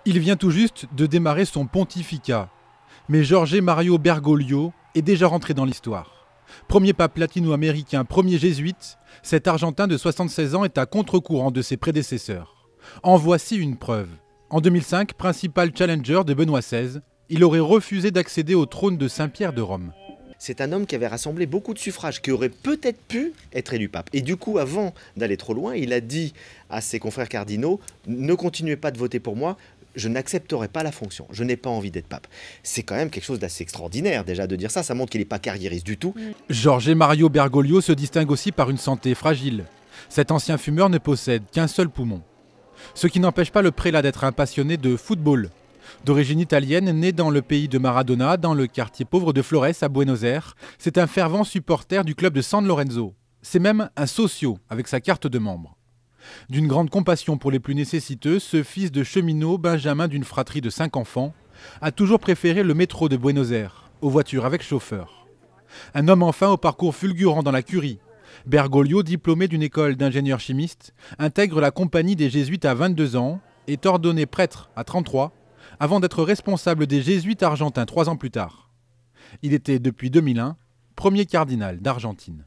Il vient tout juste de démarrer son pontificat, mais Jorge Mario Bergoglio est déjà rentré dans l'histoire. Premier pape latino-américain, premier jésuite, cet Argentin de 76 ans est à contre-courant de ses prédécesseurs. En voici une preuve. En 2005, principal challenger de Benoît XVI, il aurait refusé d'accéder au trône de Saint-Pierre de Rome. C'est un homme qui avait rassemblé beaucoup de suffrages, qui aurait peut-être pu être élu pape. Et du coup, avant d'aller trop loin, il a dit à ses confrères cardinaux, ne continuez pas de voter pour moi, je n'accepterai pas la fonction, je n'ai pas envie d'être pape. C'est quand même quelque chose d'assez extraordinaire déjà de dire ça, ça montre qu'il n'est pas carriériste du tout. Jorge Mario Bergoglio se distingue aussi par une santé fragile. Cet ancien fumeur ne possède qu'un seul poumon. Ce qui n'empêche pas le prélat d'être un passionné de football. D'origine italienne, né dans le pays de Maradona, dans le quartier pauvre de Flores à Buenos Aires, c'est un fervent supporter du club de San Lorenzo. C'est même un socio avec sa carte de membre. D'une grande compassion pour les plus nécessiteux, ce fils de cheminot, Benjamin d'une fratrie de 5 enfants, a toujours préféré le métro de Buenos Aires, aux voitures avec chauffeur. Un homme enfin au parcours fulgurant dans la curie. Bergoglio, diplômé d'une école d'ingénieur chimiste, intègre la compagnie des jésuites à 22 ans, est ordonné prêtre à 33, avant d'être responsable des jésuites argentins 3 ans plus tard. Il était depuis 2001 premier cardinal d'Argentine.